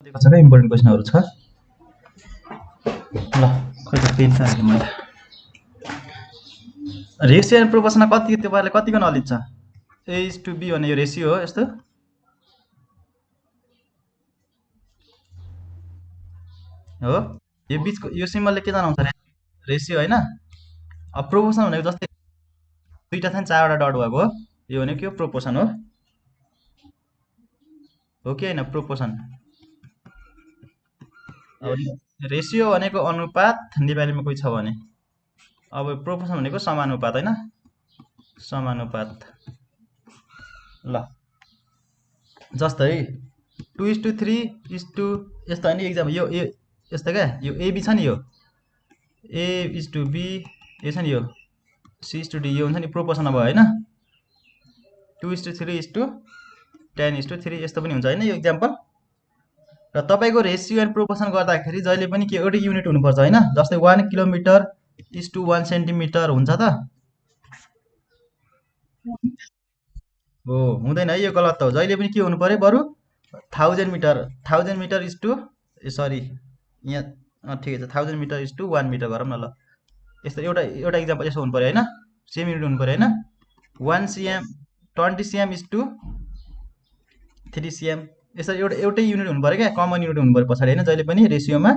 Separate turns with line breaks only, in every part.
दिएको छ क्या इम्पोर्टेन्ट क्वेसनहरू छ ल खोइ त पेन चाहिएको मैले रेसियो एन्ड प्रोपोर्सनमा कति तपाईँहरूले कतिको नलेज छ ए इज टु बी भन्ने यो रेसियो हो यस्तो हो यो बिचको यो सिम्बलले के जनाउँछ रेसियो होइन अब प्रोपोर्सन भनेको जस्तै दुईवटा छ नि चारवटा डट भएको हो यो भनेको के प्रोपोर्सन हो कि होइन प्रोपोर्सन अब रेसियो भनेको अनुपात नेपालीमा कोही छ भने अब प्रोपोर्सन भनेको समानुपात होइन समानुपात ल जस्तै 2:3 यस्तो होइन एक्जाम्पल यो यस्तो क्या यो एबी छ नि यो ए इज टु बी यो छ नि यो सी इज टु डी यो हुन्छ नि प्रोपोर्सन भयो होइन 2:3:10:3 यस्तो पनि हुन्छ होइन यो इक्जाम्पल र तपाईँको रेसियो एन्ड प्रोपोर्सन गर्दाखेरि जहिले पनि के एउटै युनिट हुनुपर्छ होइन जस्तै 1 किलोमिटर इज टु 1 सेन्टिमिटर हुन्छ त हो हुँदैन है यो गलत हो जहिले पनि के हुनु पर्यो बरु 1000 मिटर इज टु सरी यहाँ ठिकै छ 1000 मिटर इज टु 1 मिटर गरौँ न ल यस्तो एउटा एउटा इक्जाम्पल यसो हुनु पर्यो होइन सेम युनिट हुनु पर्यो होइन 1 cm 20 cm is to 3 cm यसरी एउटै युनिट हुनु पर्यो क्या कमन युनिट हुनु पर्यो पछाडि होइन जहिले पनि रेसियोमा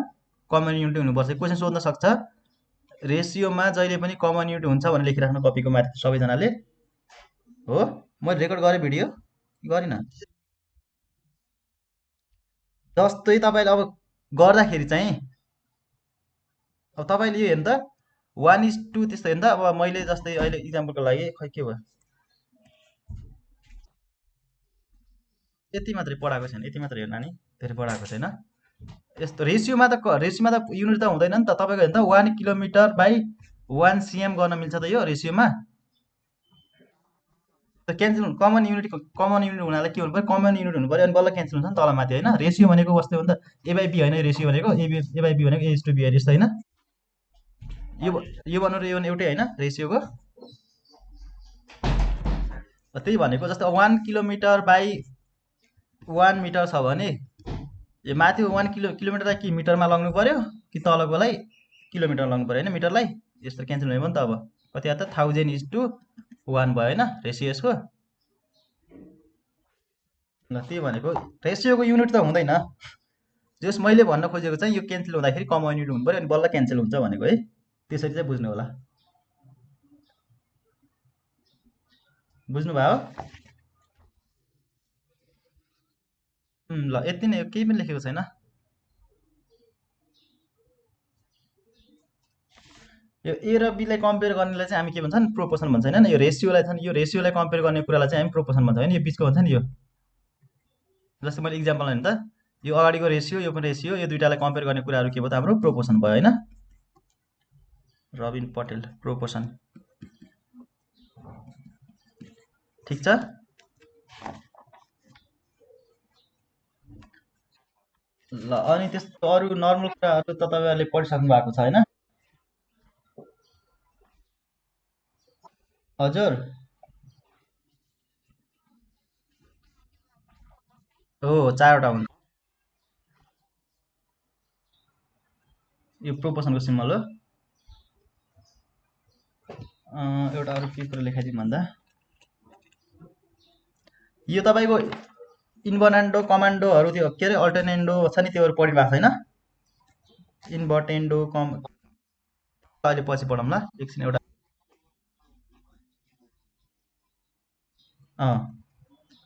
कमन युनिट हुनुपर्छ क्वेसन सोध्न सक्छ रेसियोमा जहिले पनि कमन युनिट हुन्छ भनेर लेखिराख्नु कपीको माथि सबैजनाले हो मैले रेकर्ड गरेँ भिडियो गरिनँ जस्तै तपाईँले अब गर्दाखेरि चाहिँ अब तपाईँले यो हेर्नु त 1:2 त्यस्तो हेर्नु त अब मैले जस्तै अहिले इक्जाम्पलको लागि खै के भयो यति मात्रै पढाएको छैन यति मात्रै हेर्नु नानी धेरै पढाएको छैन यस्तो रेसियोमा त युनिट त हुँदैन नि त तपाईँको हेर्नु त 1 किलोमिटर बाई 1 cm गर्न मिल्छ त यो रेसियोमा क्यान्सल कमन युनिट हुनालाई के हुनु पऱ्यो कमन युनिट हुनु पऱ्यो अनि बल्ल क्यान्सल हुन्छ नि तल माथि होइन रेसियो भनेको कस्तो हो नि त ए बाई बी होइन रेसियो भनेको ए बाई बी भनेको ए इज टु बी होइन यस्तो होइन यो भन्नु र यो एउटै होइन रेसियोको त्यही भनेको जस्तो 1 किलोमिटर बाई 1 मिटर छ भने यो माथि 1 किलोमिटरलाई कि मिटरमा लग्नु पर्यो कि तलकोलाई किलोमिटर लग्नु पर्यो होइन मिटरलाई यस्तो क्यान्सल भयो नि त अब कति आयो त 1000 इज टु 1 भयो होइन रेसियो यसको ल त्यही भनेको रेसियोको युनिट त हुँदैन जस मैले भन्न खोजेको चाहिँ यो क्यान्सल हुँदाखेरि कमन युनिट हुनु पर्यो अनि बल्ल क्यान्सल हुन्छ भनेको है त्यसरी चाहिँ बुझ्नु होला बुझ्नुभयो ल यति नै केही पनि लेखेको छैन यो ए र बीलाई कम्पेयर गर्नेलाई चाहिँ हामी के भन्छ नि प्रोपोर्सन भन्छ होइन यो रेसियोलाई छ नि यो रेसियोलाई कम्पेयर गर्ने कुरालाई चाहिँ हामी प्रोपोर्सन भन्छ होइन यो बिचको भन्छ नि यो जस्तै मैले इक्जाम्पल हेर्नु त यो अगाडिको रेसियो यो पनि रेसियो यो दुइटालाई कम्पेयर गर्ने कुराहरू के भयो त हाम्रो प्रोपोर्सन भयो होइन रबिन पटेल प्रोपोर्सन ठिक छ ल अनि त्यस्तो अरू नर्मल कुराहरू त तपाईँहरूले पढिसक्नु भएको छ होइन हजुर हो चारवटा हुन्छ यो प्रोपोर्सनको सिम्बल हो एउटा अरू के कुरा लेखाइदिउँ भन्दा यो तपाईँको इन्भर्नान्डो कमान्डोहरू त्यो के अरे अल्टरनेन्डो छ नि त्योहरू पढ्नु भएको छैन इन्भर्टेन्डो अहिले पछि पढौँला एकछिन एउटा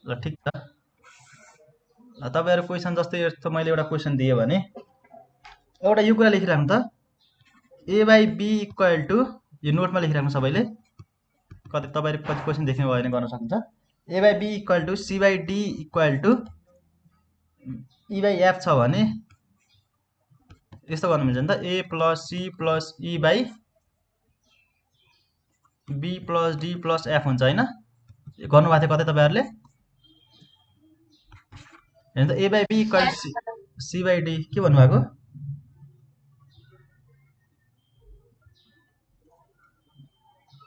ल ठिक छ तपाईँहरू क्वेसन जस्तै यस्तो मैले एउटा क्वेसन दिएँ भने एउटा यो कुरा लेखिराख्नु त A by B equal to यो नोटमा लेखिराख्नु सबैले कति तपाईँले कति क्वेसन देख्नु भयो भने गर्न सक्नुहुन्छ A by B equal to C by D equal to E by F छ भने यस्तो गर्नु मिल्छ नि त A plus C plus E by B plus D plus F हुन्छ होइन गर्नुभएको थियो कतै तपाईँहरूले हेर्नु त A by B equal C by D के भन्नुभएको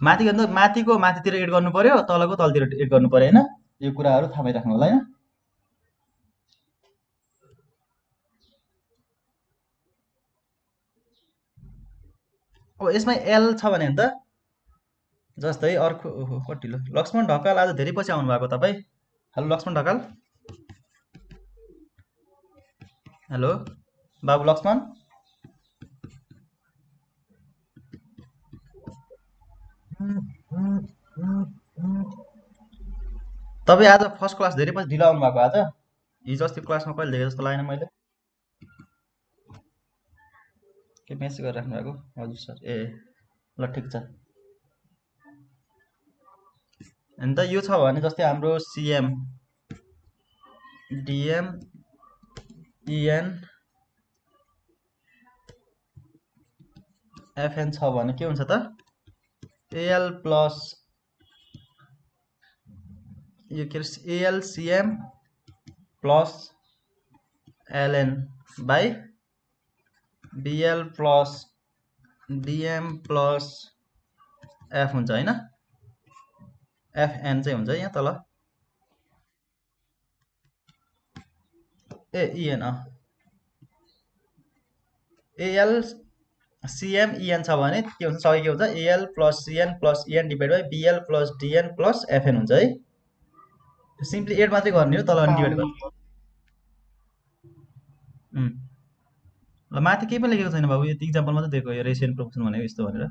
माथि गर्नु माथिको माथितिर एड गर्नु पर्यो तलको तलतिर एड गर्नु पर्यो होइन यो कुराहरू थाहा पाइराख्नु होला होइन अब यसमा एल छ भने त जस्तै अर्को कति लो लक्ष्मण ढकाल आज धेरै पछि आउनु भएको तपाईँ। हेलो लक्ष्मण ढकाल। हेलो बाबु लक्ष्मण। तपाईँ आज फर्स्ट क्लास धेरै पछि ढिलो आउनु भएको आज। हिजो अस्ति क्लासमा कहिले देखेँ जस्तो लागेन मैले। के मेसेज गरिराख्नु भएको? हजुर सर। ए ल ठिक छ। अनि त यो छ भने जस्तै हाम्रो सिएम डिएम इएन एफएन छ भने के हुन्छ त? एएल प्लस यो के अरे A L C M plus L N by B L plus D M plus F हुन्छ होइन, एफएन चाहिँ हुन्छ यहाँ तल। A E N A L C M E N छ भने के हुन्छ? सबै के हुन्छ? A L plus C N plus E N divide by B L plus D N plus F N हुन्छ है। सिम्पली एड मात्रै गर्ने हो, तल अनि डिभाइड गर्ने। ल माथि केही पनि लेखेको छैन बाबु, यो इक्जाम्पल मात्रै दिएको, यो रेसियो प्रोपोर्सन भनेको यस्तो भनेर।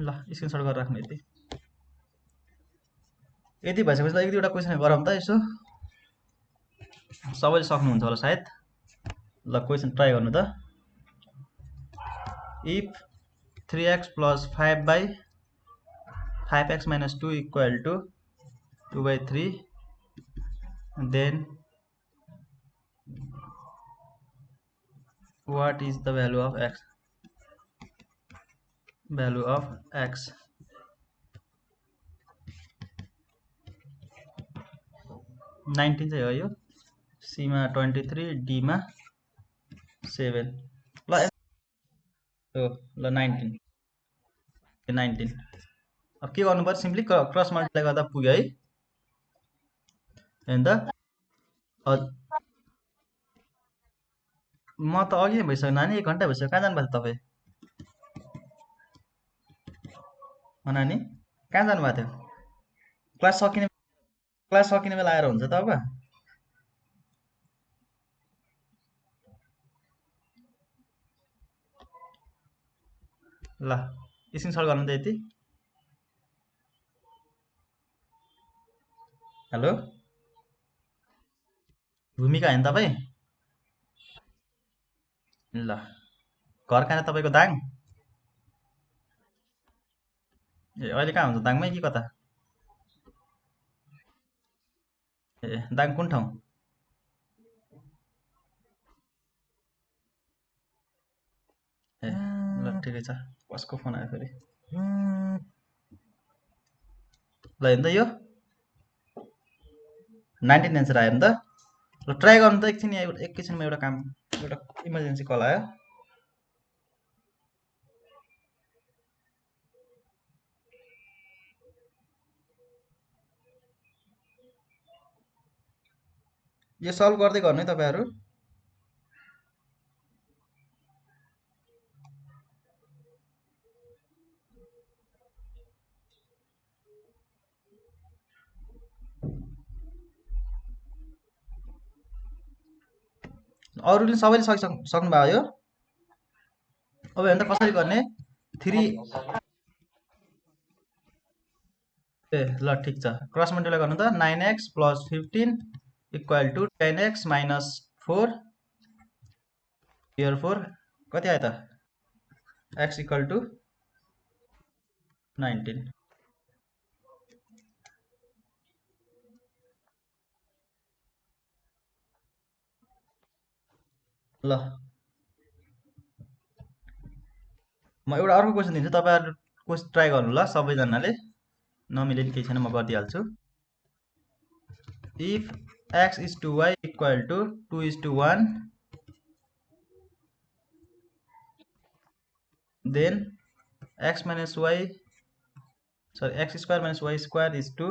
ल स्क्रिनसट गरेर राख्नु यति। यति भइसकेपछि त एक दुईवटा क्वेसन गरौँ त यसो, सबैले सक्नुहुन्छ होला सायद। ल क्वेसन ट्राई गर्नु त। If 3x plus 5 by 5x minus 2 equal to 2/3 then what is the value of x? Value of x 19 चाहिँ हो यो, सी मा 23 डी मा 7 ल ल 19 अब के गर्नु पर्छ? सिम्पली क्रस मल्टिप्लाई गर्दा पुग्यो है। हैन त म त अघि नै भइसक्यो नानी, 1 घन्टा भइसक्यो। कहाँ जानुभएको थियो तपाईँ? नानी कहाँ जानुभएको थियो? क्लास सकिने बेला आएर हुन्छ त अब। ल स्क्रिनसट गर्नु त यति। हेलो भूमिका हैन तपाईँ? ल घर कहाँ तपाईँको? दाङ? ए अहिले कहाँ हुन्छ? दाङमै कि कता? ए दाङ कुन ठाउँ? ए ल ठिकै छ। कसको फोन आयो फेरि? ल हेर्नु त यो 19 एन्सर आयो नि त। ल ट्राई गर्नु त एकछिन, एकैछिनमा एउटा काम, एउटा इमर्जेन्सी कल आयो। यो सल्भ गर्दै गर्नु है तपाईँहरू। अरूले सबैले सक्नु भयो यो। अब हेर्नु त कसरी गर्ने? 3 ए ल ठिक छ। क्रस मल्टिप्लाई गर्नु त। 9x plus 15 equal to 10x minus 4 here 4 कति आयो त? x equal to 19। ल म एउटा अर्को क्वेसन दिन्छु, तपाईँहरू क्वेसन ट्राई गर्नु ल सबैजनाले। नमिले नि केही छैन, म गरिदिइहाल्छु। If x is to y equal to 2:1 then x minus y, sorry, x square minus y square is to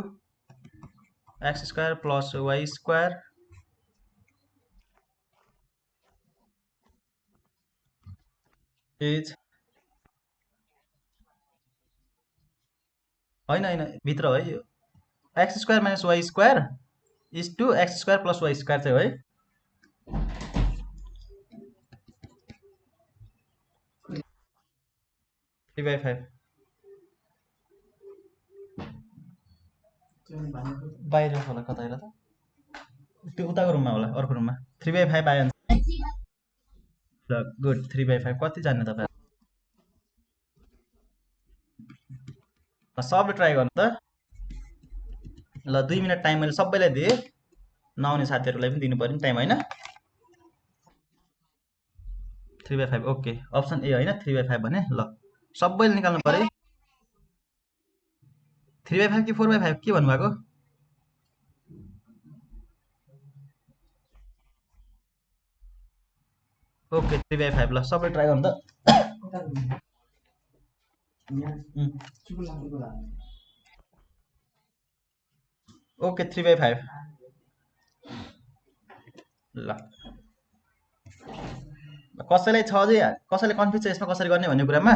x square plus y square is होइन होइन भित्र है यो X square minus Y square is to X square plus Y square चाहिँ हो है 3/5 बाहिर होला कता हेर त त्यो उताको रुममा होला अर्को रुममा 3/5 आयो ल गुड 3/5 कति जान्ने तपाईँ सबले ट्राई गर्नु त ल 2 मिनट टाइम मैले सबैलाई दिएँ नआउने साथीहरूलाई पनि दिनु पऱ्यो नि टाइम होइन 3/5 ओके अप्सन ए होइन 3/5 भने ल सबैले निकाल्नु पऱ्यो 3/5 कि 4/5 के भन्नुभएको ओके 3/5 ल सबै ट्राई गर्नु त ओके 3/5 ल कसैलाई छ अझै कसैले कन्फ्युज छ यसमा कसरी गर्ने भन्ने कुरामा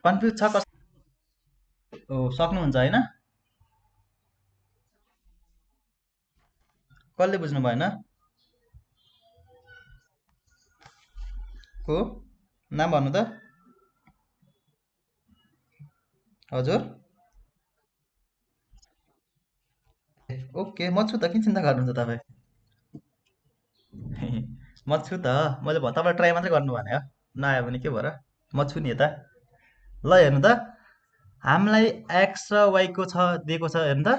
कन्फ्युज छ कस ओ सक्नुहुन्छ होइन कसले बुझ्नु भएन को नाम भन्नु त हजुर ओके म छु त किन चिन्ता गर्नुहुन्छ तपाईँ म छु त मैले तपाईँ ट्राई मात्रै गर्नु भने हो नआयो भने के भयो र म छु नि यता ल हेर्नु त हामीलाई एक्स र वाईको छ दिएको छ हेर्नु त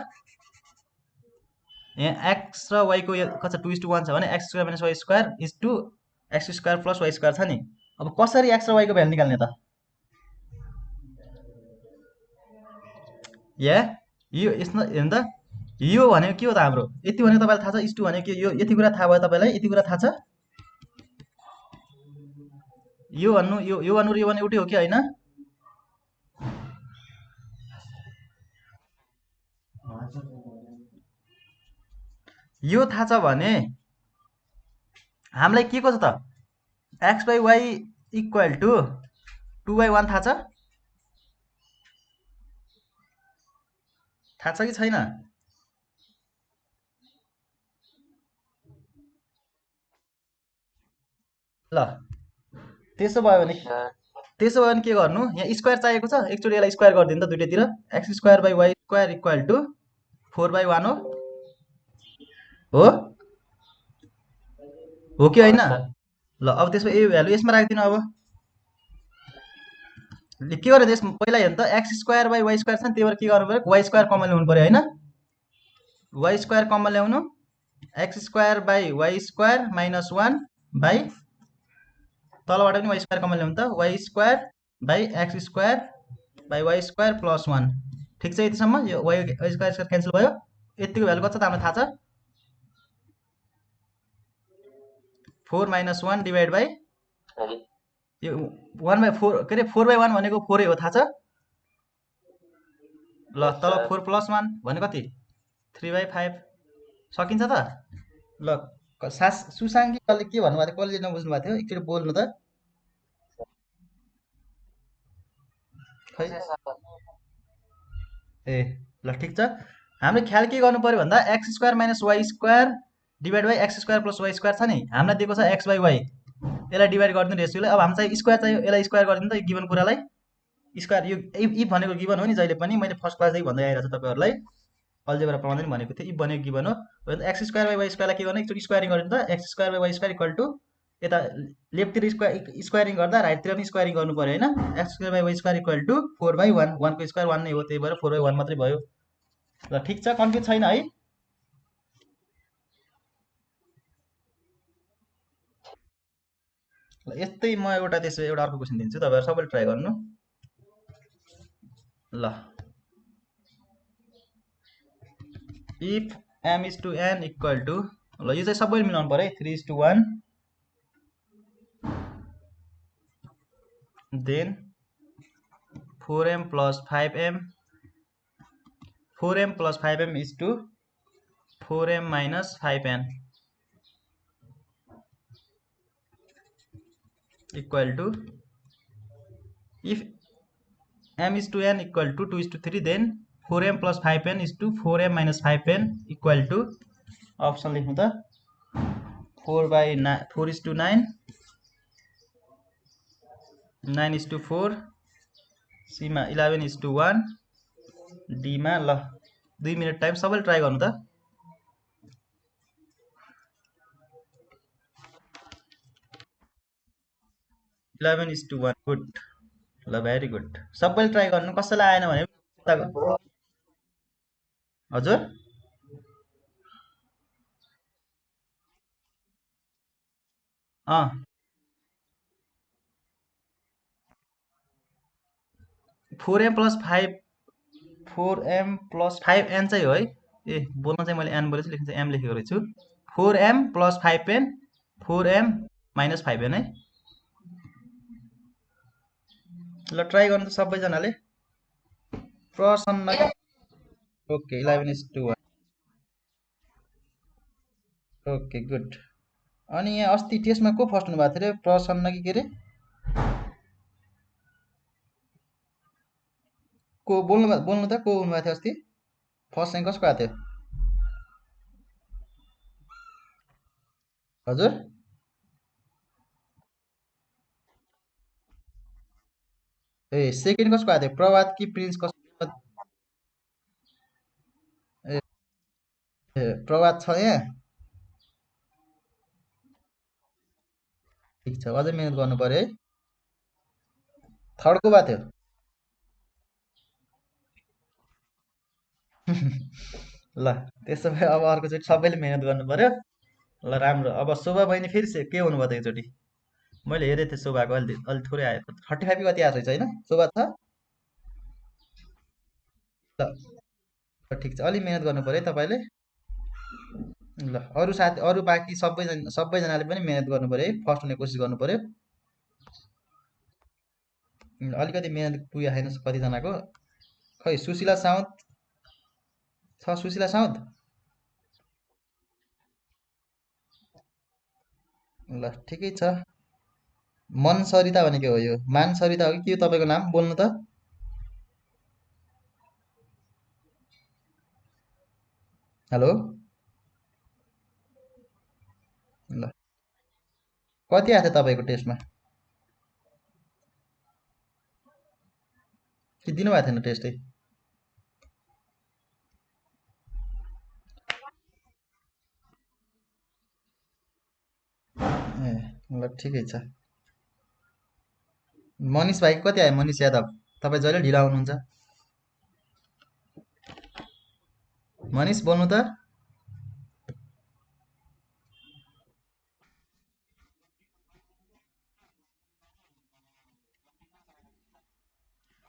यहाँ एक्स र वाईको कति 2:1 छ भने X square minus Y square is to X square plus Y square छ नि अब कसरी एक्स र वाईको भ्यालु निकाल्ने त या यो यसमा हेर्नु त यो भनेको के हो त हाम्रो यति भनेको तपाईँलाई थाहा छ इस टू भनेको के यो यति कुरा थाहा भयो तपाईँलाई यति कुरा थाहा छ यो भन्नु यो भन्नु यो भन्नु एउटै हो कि होइन यो थाहा छ भने हामीलाई के को छ त X by Y equal to 2/1 थाहा छ कि छैन ल त्यसो भयो भने के गर्नु यहाँ स्क्वायर चाहिएको छ एकचोटि यसलाई स्क्वायर गरिदिनु त दुइटैतिर X square by Y square equal to 4/1 हो कि होइन ल अब त्यसमा यो भ्यालु यसमा राखिदिनु अब के गर्यो त्यस पहिला हेर्नु त X square by Y square छ नि त्यही भएर के गर्नु पऱ्यो वाई स्क्वायर कमन ल्याउनु पऱ्यो होइन वाई स्क्वायर कमन ल्याउनु X square by Y square minus 1 by तलबाट पनि वाई स्क्वायर कमन ल्याउनु त Y square by X square by Y square plus 1 ठिक छ यतिसम्म यो वाई स्क्वायर क्यान्सल भयो यतिको भ्यालु कति छ त हामीलाई थाहा छ 4 माइनस 1 डिभाइड बाई यो 1/4 के अरे 4/1 भनेको 4 हो थाहा छ ल तल 4 प्लस 1 भने कति 3/5 सकिन्छ त ल सुसाङ्गी कसले के भन्नुभएको थियो कसले नबुझ्नु भएको थियो एकचोटि बोल्नु त खै ए ल ठिक छ हामीले ख्याल के गर्नु पर्यो भन्दा X square minus Y square divide by X square plus Y square छ नि हामीलाई दिएको छ एक्स बाई वाई यसलाई डिभाइड गरिदिनु रेसियोलाई अब हामी चाहिँ स्क्वायर चाहियो यसलाई स्क्वायर गरिदिनु त गिभन कुरालाई स्क्वायर यो इफ भनेको गिभन हो नि जहिले पनि मैले फर्स्ट क्लासदेखि भन्दै आइरहेको छु तपाईँहरूलाई अल्जेब्रा पढाउँदै नि भनेको थिएँ इफ भनेको गिभन हो एक्स स्क्वायर बाई वाई स्क्वायरलाई के गर्नु एकचोटि स्क्वायरिङ गरिदिनु त X square by Y square equal to यता लेफ्टतिर स्क्वायरिङ गर्दा राइटतिर पनि स्क्वायरिङ गर्नु पऱ्यो होइन X square by Y square equal to 4/1 1को स्क्वायर 1 नै हो त्यही भएर 4/1 मात्रै भयो ल ठिक छ कन्फ्युज छैन है ल यस्तै म त्यसो एउटा अर्को क्वेसन दिन्छु तपाईँहरू सबैले ट्राई गर्नु ल if m is to n equal to ल यो चाहिँ सबैले मिलाउनु पऱ्यो है 3:1 then 4m plus 5m 4m plus 5m is to 4m minus 5n equal to, if m is to n equal to 2 is to 3, then 4m plus 5n is to 4m minus 5n equal to, option लेख्नु त 4 by 9, 4 is to 9, 9 is to 4, C मा 11 is to 1, D मा ल 2 minute time. सबैले try गर्नु त। 11 is to 1, good ल, very good. सबैले ट्राई गर्नु, कसैलाई आएन भने हजुर अँ 4m plus 5, 4m plus 5n चाहिँ हो है। ए बोल्न चाहिँ मैले n बोलेछु, लेख्न चाहिँ m लेखेको रहेछु। 4m plus 5n, 4m minus 5n है। ल ट्राई गर्नु त सबैजनाले। प्रसन्न, okay 11 is to 1, okay good. अनि यहाँ अस्ति टेस्टमा को फर्स्ट हुनुभएको थियो अरे? प्रसन्न कि के अरे? को बोल्नु त को हुनुभएको थियो अस्ति? फर्स्ट चाहिँ कसको आएको थियो? हजुर ए सेकेन्ड कसको आएको थियो? प्रभात कि प्रिन्स कसको? ए प्रभात छ यहाँ? ठिक छ, अझै मिहिनेत गर्नु पर्यो है। थर्डको भएको थियो? ल त्यसो भए अब अर्कोचोटि सबैले मिहिनेत गर्नु पर्यो। ल राम्रो। अब शोभा बहिनी फेरि के हुनुभयो त एकचोटि? मैले हेरेको थिएँ शोभाको अलि थोरै आयो, 35 कति आएको रहेछ होइन? शोभा छ? ल ठिक छ, अलि मिहिनेत गर्नु पर्यो है तपाईँले। ल अरू साथी, अरू बाँकी सबैजनाले पनि मिहिनेत गर्नु पर्यो है, फर्स्ट हुने कोसिस गर्नु पर्यो। अलिकति मिहिनेत पुगेको छैन कतिजनाको। खै सुशीला साउद छ? सुशीला साउद? ल ठिकै छ। मन सरिता भनेको हो यो? मान सरिता हो कि के तपाईँको नाम? बोल्नु त। हेलो, ल कति आएको थियो तपाईँको टेस्टमा? कि दिनुभएको थिएन टेस्टै? ए ल ठिकै छ। मनिष भाइ कति आयो? मनिष यादव, तपाईँ जहिले ढिला हुनुहुन्छ। मनिष बोल्नु त।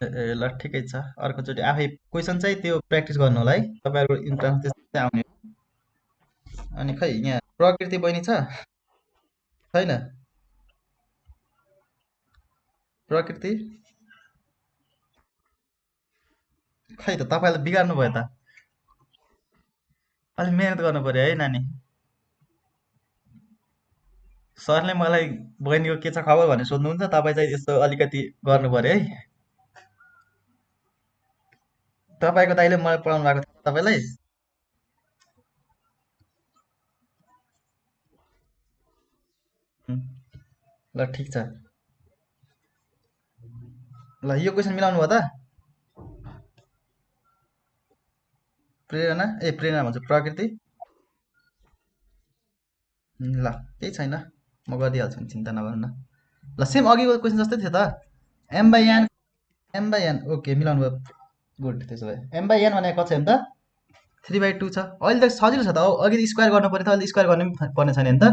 ए ल ठिकै छ, अर्कोचोटि आफै क्वेसन चाहिँ त्यो प्र्याक्टिस गर्नु होला है, तपाईँहरूको इन्ट्रान्स त्यस्तै आउने। अनि खै यहाँ प्रकृति बहिनी छ? छैन? प्रकृति खै त, तपाईँले बिगार्नु भयो त। अलिक मिहिनेत गर्नु पर्यो है नानी। सरले मलाई बहिनीको के छ खबर भनेर सोध्नुहुन्छ, तपाईँ चाहिँ यस्तो अलिकति गर्नु पर्यो है। तपाईँको दाइले मलाई पढाउनु भएको थियो तपाईँलाई? ल ठिक छ। ल यो क्वेसन मिलाउनु भयो त? प्रेरणा, ए प्रेरणा भन्छ, प्रकृति। ल केही छैन, म गरिदिइहाल्छु नि, चिन्ता नगर्नु न। ल सेम अघिको क्वेसन जस्तै थियो त। M by N, M by N, okay मिलाउनु भयो, गुड। त्यसो भए एम बाई एन भनेको कति छ नि त? 3/2 छ। अहिले त सजिलो छ त, अघि त स्क्वायर गर्नु पर्यो त, अहिले स्क्वायर गर्नु पनि पर्ने छैन नि त।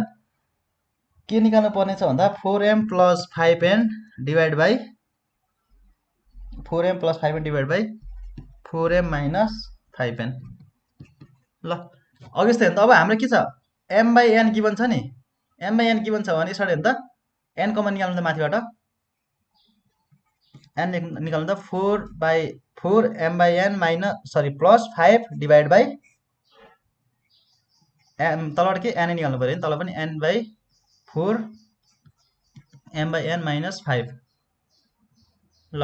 के निकाल्नु पर्ने छ भन्दा 4m plus 5n divide by 4m plus 5n divide by 4m minus 5n। ल अघि जस्तै हो नि त। अब हाम्रो के छ? m बाई n गिभन छ नि। m बाई n गिभन छ भने यसरी हो नि त, n कमन निकाल्नु त माथिबाट। एन निकाल्नु त 4 m by n minus sorry plus 5 divide by M, तलबाट के एन निकाल्नु पऱ्यो नि, तल पनि n by 4 m by n minus 5। ल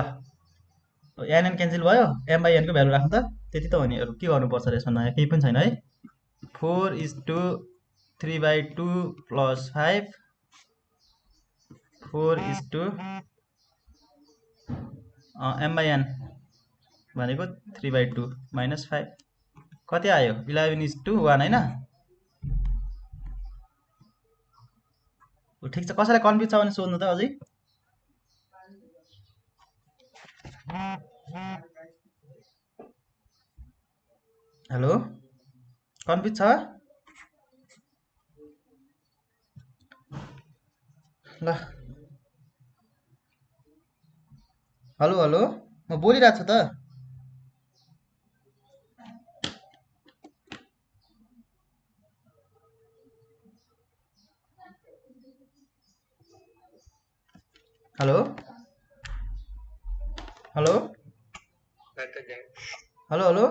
एनएन क्यान्सल भयो, m by n को भ्यालु राख्नु त, त्यति त हो नि। अरू के गर्नुपर्छ र यसमा, नयाँ केही पनि छैन है। 4:3/2 प्लस 5 4 m by n भनेको 3/2 माइनस 5 कति आयो, 11:1 होइन। ठिक छ, कसैलाई कन्फ्युज छ भने सोध्नु त अझै। हेलो, कन्फ्युज छ? ल हेलो हेलो, म बोलिरहेको छु त। हेलो हेलो हेलो हेलो,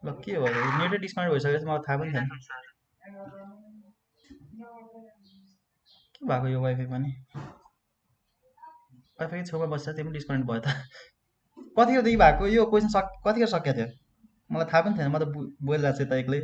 ल के भयो, नेटै डिस्कनेक्ट भइसकेको छ, मलाई थाहा पनि छैन के भएको यो वाइफाई पनि। वाइफाई छेउमा बस्छ, त्यो पनि डिस्कनेक्ट भयो त। कतिखेरदेखि भएको यो क्वेसन कतिखेर सकिएको थियो, मलाई थाहा पनि थिएन, म त बोलिरहेको छु त एक्लै।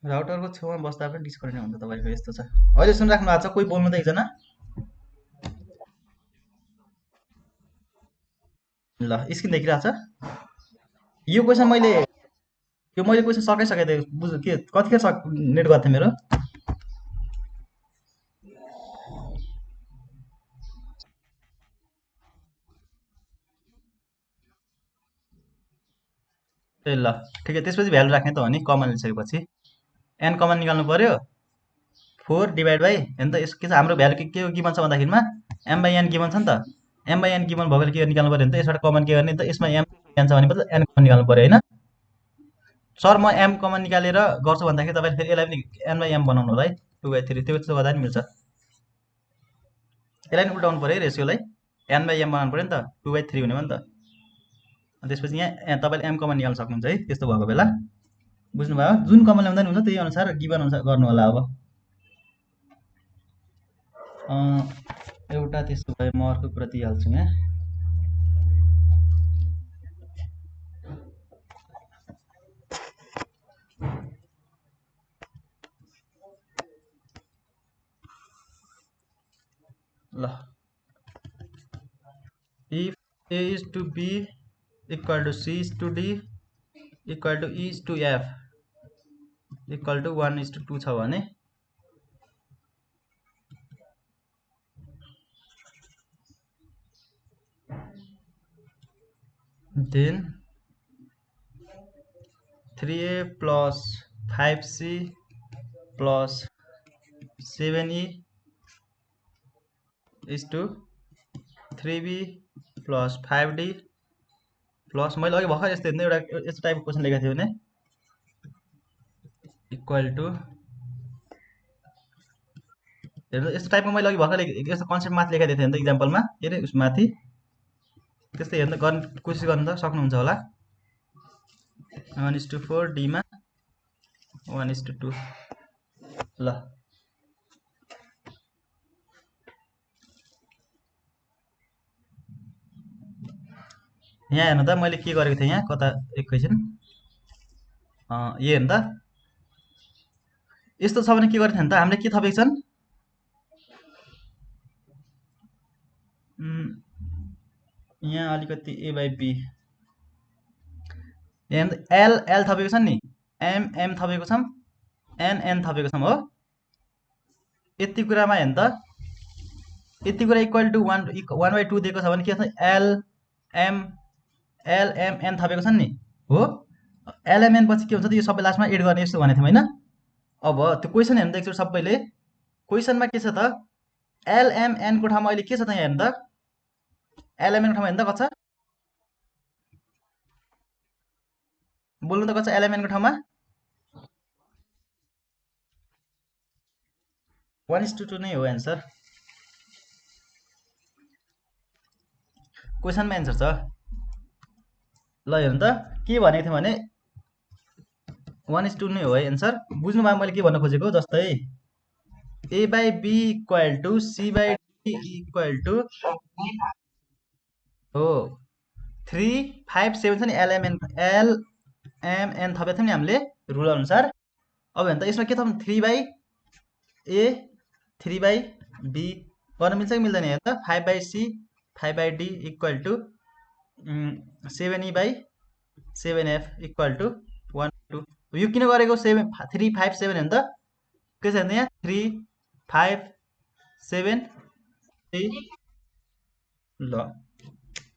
राउटरको छेउमा बस्दा पनि डिस्कनेक्ट हुन्छ तपाईँको, यस्तो छ। अहिले सुनिराख्नु भएको छ, कोही बोल्नु त एकजना। ल स्क्रिन देखिरहेको छ। यो क्वेसन मैले क्वेसन सकाइसकेको थिएँ, बुझ्नु के कतिखेर नेट गएको थियो मेरो। ए ल ठिकै, त्यसपछि भ्यालु राख्ने त हो नि, कमन लिइसकेपछि एन कमन निकाल्नु पर्यो। 4 डिभाइड बाई हेर्नु त, यस के छ हाम्रो भ्यालु के गिभन छ भन्दाखेरिमा m by n गिभन छ नि त। m by n गिभन भएकोले के निकाल्नु पर्यो भने त यसबाट कमन के गर्ने त, यसमा m n छ भने मतलब n कमन निकाल्नु पर्यो होइन। सर म m कमन निकालेर गर्छु भन्दाखेरि तपाईँले फेरि यसलाई पनि n by m बनाउनु होला है, 2/3, त्यो गर्दा पनि मिल्छ। यसलाई पनि उल्टाउनु पर्यो है रेसियोलाई, n by m बनाउनु पर्यो नि त, 2/3 हुने भयो नि त। त्यसपछि यहाँ तपाईँले m कमन निकाल्न सक्नुहुन्छ है, त्यस्तो भएको बेला। बुझ्नुभयो, जुन कमन ल्याउँदा नि हुन्छ, त्यही अनुसार गिभन अनुसार गर्नु होला। अब एउटा त्यस्तो भए म अर्को कुरा दिइहाल्छु यहाँ। ल if a is to b equal to c is to d equal to e is to f equal to 1:2 छ भने then 3a plus 5c plus 7e is to 3b plus 5d plus मैले अघि भर्खर यस्तो हेर्नु, एउटा यस्तो टाइपको क्वेसन लेखेको थियो भने इक्वल टु, हेर्नु यस्तो टाइपको मैले अघि भर्खर यस्तो कन्सेप्ट माथि लेखेको थिएँ नि त इक्जाम्पलमा, के अरे उस माथि त्यस्तै हेर्नु गर्ने कोसिस गर्नु त सक्नुहुन्छ होला। 1:4 डीमा 1:2। ल यहाँ हेर्नु त मैले के गरेको थिएँ, यहाँ कता एकैछिन यो हेर्नु त, यस्तो छ भने के गरेको थियो त, हामीले के थपेको छन्, यहाँ अलिकति a by b N L L थपेको छ नि, एम एम थपेको छौँ, एन एन थपेको छौँ हो। यति कुरामा हेर्नु त, यति कुरा इक्वल टु 1/2 दिएको छ भने के छ, L M L M N थपेको छन् नि हो। एलएमएन पछि के हुन्छ त, यो सबै लास्टमा एड गर्ने यस्तो भनेको थियौँ होइन। अब त्यो क्वेसन हेर्नु त एकचोटि सबैले, क्वेसनमा के छ त, एलएमएनको ठाउँमा अहिले के छ त, यहाँ हेर्नु त, एलएमएनको ठाउँमा हेर्नु त कति छ, बोल्नु त कति छ एलएमएनको ठाउँमा, 1:2 नै हो एन्सर। क्वेसनमा एन्सर छ। ल हेर्नु त के भनेको थिएँ भने 1:2 नै हो है एन्सर। बुझ्नुभयो मैले के भन्न खोजेको, जस्तै A/B equal to C/D equal to हो 3 5 7 छ नि, एलएमएन थपेको थियौँ नि हामीले रुल अनुसार। अब हेर्नु त यसमा के थप्नु, 3/A 3/B गर्न मिल्छ कि मिल्दैन, हेर्नु त 5/C 5/D equal to 7E/7F equal to 1/2। यो किन गरेको 3 5 7 हेर्नु त के छ यहाँ 3 5 7 3 ल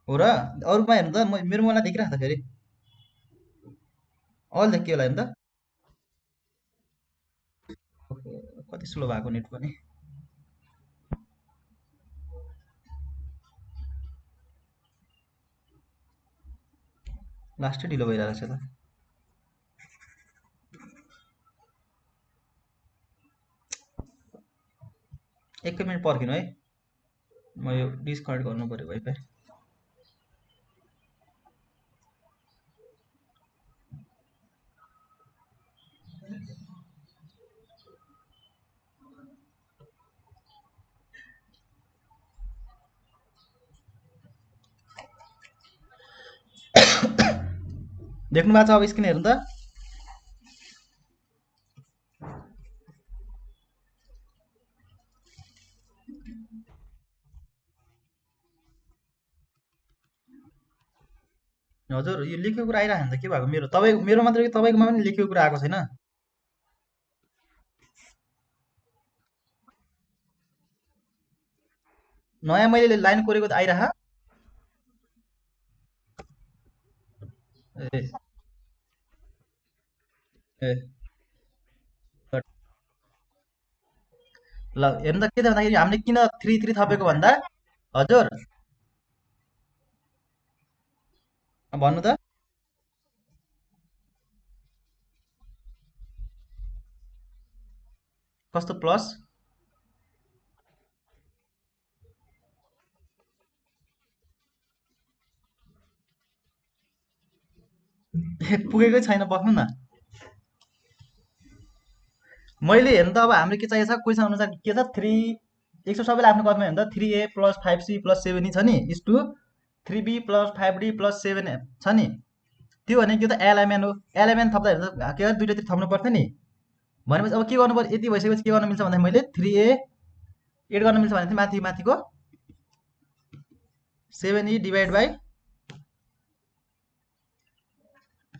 हो र। अरूमा हेर्नु त मेरो मलाई देखिरहेको छ फेरि, अल देखियो होला हेर्नु त, कति स्लो भएको नेट पनि। लास्टै ढिलो भइरहेको छ त। एक मिनट पर्खिनु है, म यो डिस्कनेक्ट गर्नु पर्यो वाइफाई। देख्नु भएको छ अब स्क्रिन हेर्नु त, हजुर यो लेखेको कुरा आइरहेको छ के भएको, मेरो मात्र कि तपाईँकोमा पनि लेखेको कुरा आएको छैन। नयाँ मैले लाइन कोरेको त आइरह ए ए ल हेर्नु त के छ भन्दाखेरि हामीले किन 3 3 थपेको भन्दा, हजुर भन्नु त कस्तो प्लस पुगेकै छैन, बस्नु न। मैले हेर्नु त अब हाम्रो के चाहिएको छ क्वेसन अनुसार के छ, 3 एकचोटि सबैले आफ्नो कपीमा हेर्नु त 3A plus 5C plus 7E छ नि, is to 3B plus 5D plus 7F छ नि, त्यो भनेको के त एलएमएन हो। एलएमएन थप्दा हेर्नु त के गर्छ, दुइटातिर थप्नु पर्थ्यो नि। भनेपछि अब के गर्नु पर्यो, यति भइसकेपछि के गर्न मिल्छ भन्दा मैले 3A एड गर्न मिल्छ भने चाहिँ माथिको 7E divide by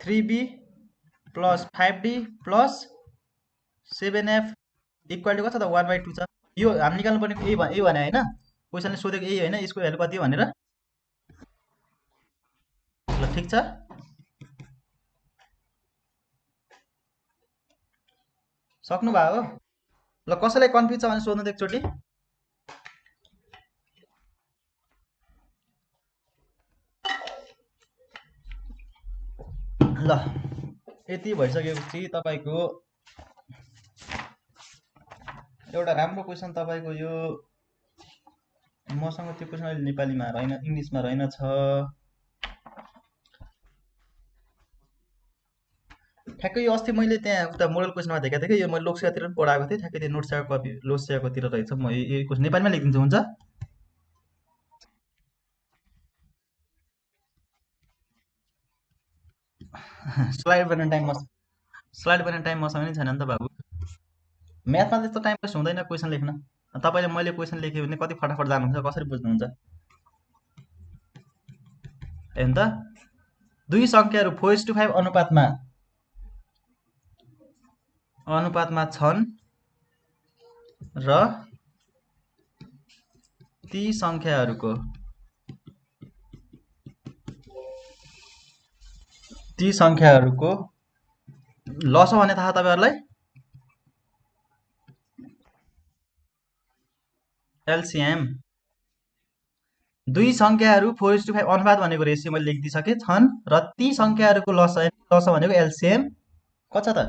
3B plus 5D plus 7F equal to कति छ त 1/2 छ। यो हामी निकाल्नु पर्ने यही भने होइन, क्वेसनले सोधेको यही होइन, यसको भ्यालु कति हो भनेर। ल ठिक छ, सक्नुभयो हो। ल कसैलाई कन्फ्युज छ भने सोध्नु त एकचोटि। ल यति भइसकेपछि तपाईँको एउटा राम्रो क्वेसन, तपाईँको यो मसँग त्यो क्वेसन अहिले नेपालीमा रहेन, इङ्ग्लिसमा रहेन छ। ठ्याक्कै यो अस्ति मैले त्यहाँ उता मोडल क्वेसनमा देखाएको थिएँ कि, यो मैले लोकसेवातिर पनि पढाएको थिएँ, ठ्याक्कै त्यो नोट्सको कपी लोकसेवाकोतिर रहेछ। म यो क्वेसन नेपालीमा लेखिदिन्छु, हुन्छ? स्लाइड बनाउने टाइम मसँग नि छैन नि त बाबु। म्याथमा त्यस्तो टाइम वेस्ट हुँदैन क्वेसन लेख्न। तपाईँले मैले क्वेसन लेखेँ भने कति फटाफट जानुहुन्छ, कसरी बुझ्नुहुन्छ हेर्नु त। दुई संख्याहरू 4:5 अनुपातमा छन् र ती संख्याहरूको लस भने थाहा तपाईहरुलाई एलसीएम दुई संख्याहरू 4:5 अनुपात भनेको रेसियो मैले लेखिदिसके छन् र ती संख्याहरूको लस भनेको एलसीएम कति छ त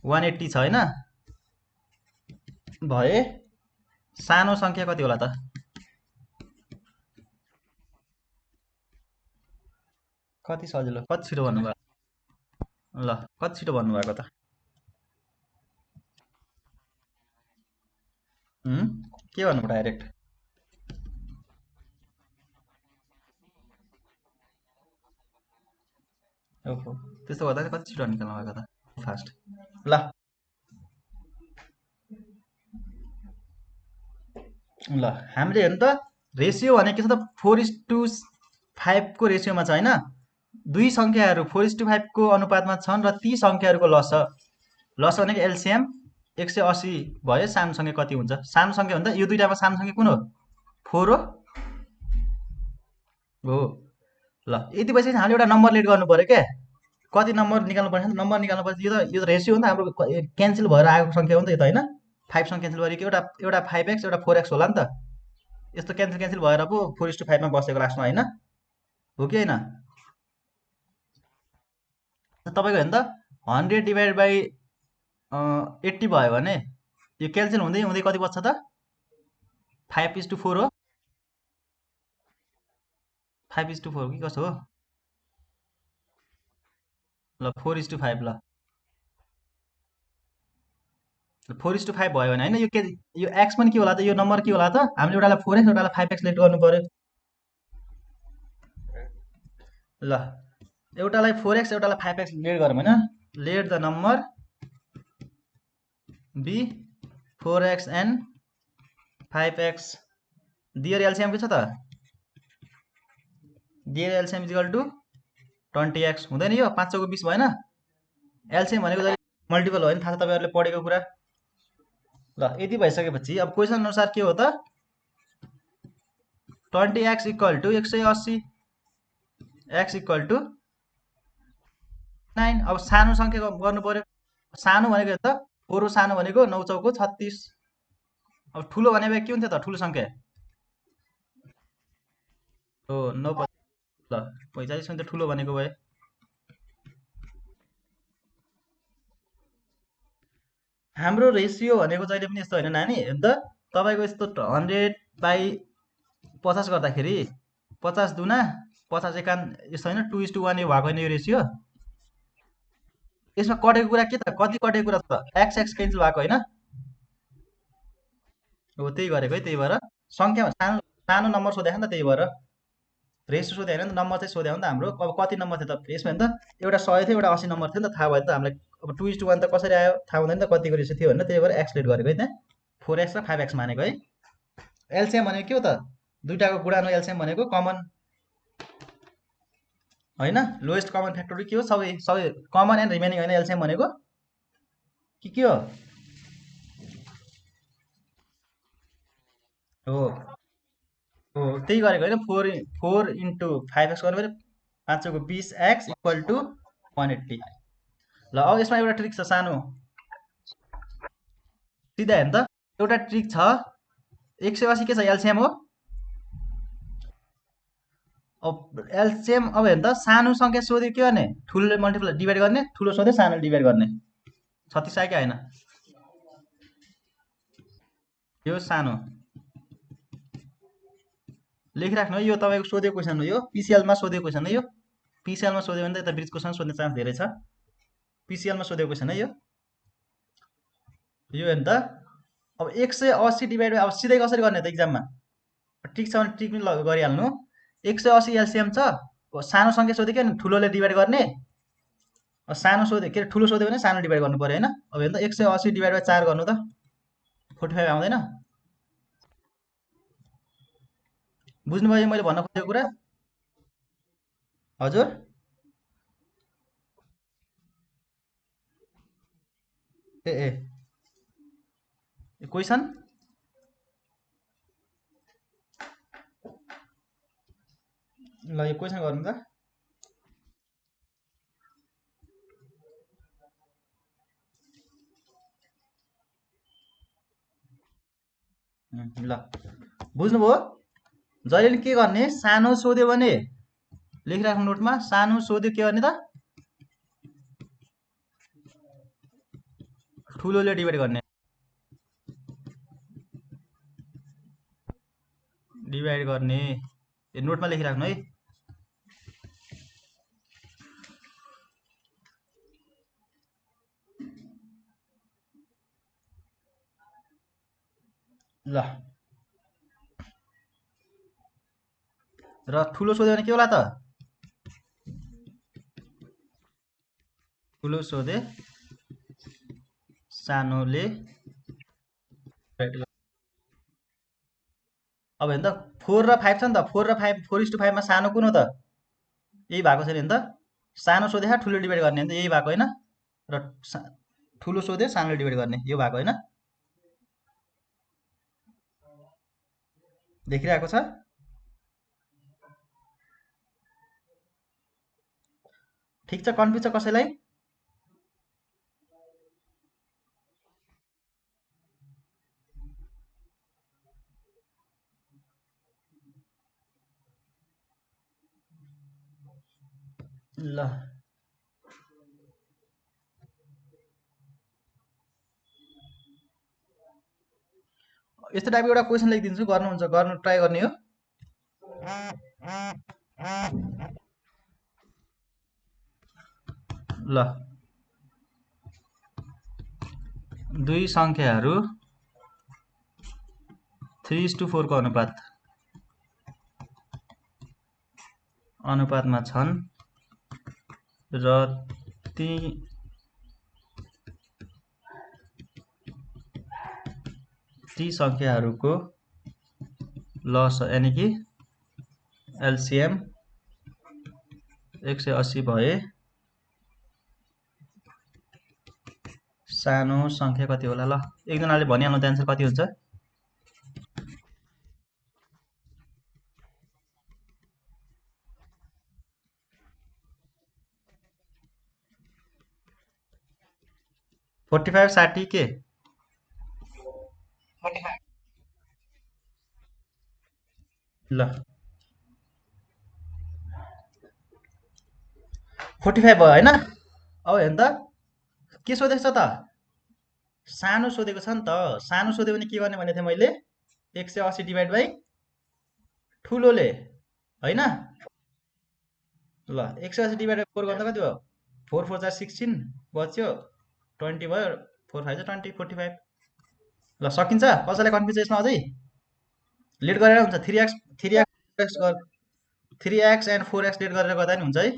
180 छ हैन भए सानो संख्या कति होला त कति सजिलो कति छिटो भन्नुभयो ल कति छिटो भन्नुभएको त के भन्नु डाइरेक्ट ओहो त्यस्तो गर्दा कति छिटो निकाल्नु भएको त फास्ट ल हामीले हेर्नु त रेसियो भने के छ त 4:5 को रेसियोमा छ हैन दुई संख्याहरू 4:5 को अनुपातमा छन् र ती संख्याहरूको लस भनेको एलसीएम 180 भयो सानो संख्या कति हुन्छ सानो संख्या भन्दा यो दुईटामा सानो संख्या कुन हो 4 हो ल यति भएपछि हामीले एउटा नम्बर लेट गर्नु पर्यो के कति नम्बर निकाल्नु पर्छ नम्बर निकाल्नु पर्छ यो त रेसियो हो नि त हाम्रो क्यान्सल भएर आएको संख्या हो नि त यो त हैन 5 सँग क्यान्सल गरेको एउटा 5x एउटा 4x होला नि त यस्तो क्यान्सल भएर पो 4:5 मा बसेको लास्टमा हैन हो कि हैन तपाईको हेर्नु त 100 डिभाइड बाइ 80 भयो भने यो क्यान्सल हुँदै हुँदै कति बच्छ त 5:4 हो 5:4 कि कसो हो ल 4:5 ल 4:5 भयो भने हैन यो x पनि के होला त यो नम्बर के होला त हामीले एउटालाई 4x एउटालाई 5x लेट गर्नु पर्यो ल एउटालाई 4x एउटालाई 5x लेट गरौँ हैन let the number B 4x and 5x their LCM के छ त their LCM is equal to 20x हुँदैन यो 5 चौको 20 भएन एलसीएम भनेको जहिले मल्टिपल हो नि थाहा छ तपाईहरुले पढेको कुरा ल यति भइसकेपछि अब क्वेशन अनुसार के हो त 20x equal to 180 x equal to 9 अब सानो संख्या गर्नु पर्यो सानो भनेको त 4 सानो भनेको 9 चौको 36 अब ठुलो भनेको के हुन्थ्यो त ठुलो संख्या हो 9 ल 45 भने त ठुलो भनेको भए हाम्रो रेसियो भनेको जहिले पनि यस्तो हैन नानी हेर्नु त तपाईको यस्तो 100/50 गर्दाखेरि 50 दुना 50 एकान यस्तो हैन 2:1 यो भएको हैन यो रेसियो यसमा कटेको कुरा के त कति कटेको कुरा त x क्यान्सल भएको हैन हो त्यही गरेको है त्यही भएर संख्या सानो नम्बर सोधेको नि त त्यही भएर रेसियो सोधे हैन नम्बर चाहिँ सोधे हो नि त हाम्रो अब कति नम्बर थियो त यसमा नि त एउटा 100 थियो एउटा 80 नम्बर थियो नि त थाहा भयो त हामीलाई अब 2:1 त कसरी आयो थाहा हुँदैन त कतिको रेसियो थियो भनेर त्यही भएर x लेट गरेको है त्यहाँ 4x र 5x मानेको है एलसीएम भनेको के हो त दुईटाको गुणानो एलसीएम भनेको कमन हैन लोएस्ट कमन फ्याक्टर के हो सबै कमन एन्ड रिमेनिङ हैन एलसीएम भनेको के हो हो हो त्यही गरेको हैन 4 into 5x गर्नु पर्यो 5 को 20x इक्वल टु 180 ल अब यसमा एउटा ट्रिक छ सानो सिधा हेर्नु त एउटा ट्रिक छ 180 के छ एलसीएम हो अब एलसीएम अब हेर्नु त सानो संख्या सोध्यो के गर्ने ठुलोले मल्टिप्लाई डिभाइड गर्ने ठुलो सोध्यो सानोले डिभाइड गर्ने 36 आयो कि आएन यो सानो लेखिराख्नु है यो तपाईको सोधेको क्वेशन हो यो पीसीएल मा सोधेको क्वेशन हो यो पीसीएल मा सोध्यो भने त यता ब्रिज क्वेशन सोध्ने चान्स धेरै छ पीसीएल मा सोधेको क्वेशन है यो हेर्नु त अब 180 डिभाइड बाइ अब सिधै कसरी गर्ने त एक्जाममा ट्रिक छ भने ट्रिक पनि गरिहाल्नु 180 एलसीएम छ सानो संख्या सोध्यो के ठुलोले डिभाइड गर्ने सानो सोध्यो के ठुलो सोध्यो भने सानो डिभाइड गर्नु पर्यो हैन अब हेर्नु त 180 डिभाइड बाइ 4 गर्नु त 45 आउँदैन बुझ्नुभयो मैले भन्न खोजेको कुरा हजुर ए ए क्वेसन ल यो क्वेसन गर्नु त ल बुझ्नुभयो जहिले पनि के गर्ने सानो सोध्यो भने लेखिराख्नु नोटमा सानो सोध्यो के गर्ने त ठुलोले डिभाइड गर्ने यो नोटमा लेखिराख्नु है ल र ठुलो सोध्यो भने के होला त ठुलो सोधे सानोले अब हेर्नु त 4 र 5 छ नि त 4 र 5 4:5 मा सानो कुन हो त यही भएको छ नि त सानो सोधे ठुलो डिभाइड गर्ने नि त यही भएको हैन र ठुलो सोधे सानोले डिभाइड गर्ने यो भएको हैन देखिरहेको छ ठीक छ कन्फ्युज छ कसैलाई ल यस्तो टाइपको एउटा क्वेसन लेखिदिन्छु गर्नुहुन्छ गर्नु ट्राई गर्ने हो ल दुई संख्याहरू 3:4 को अनुपातमा छन् र ती संख्याहरूको लस यानी कि एलसीएम 180 भए सानो संख्या कति होला ल एकजनाले भनिहाल्नु त आन्सर कति हुन्छ 45 60 के 45 ल 45 भयो हैन अब हेर्नु त के सोधेको छ त सानो सोधेको छ नि त सानो सोध्यो भने के गर्ने भने थिएँ मैले 180 डिभाइड बाइ ठुलोले हैन ल 180 डिभाइड बाइ 4 गर्दा कति भयो 4 4 जा 16 बच्यो 20 भयो 4 5 जा 20 45 ल सकिन्छ कसैलाई कन्फ्युज यसमा अझै लेट गरेर हुन्छ 3x 3x and 4x late गरेर गर्दा नि हुन्छ है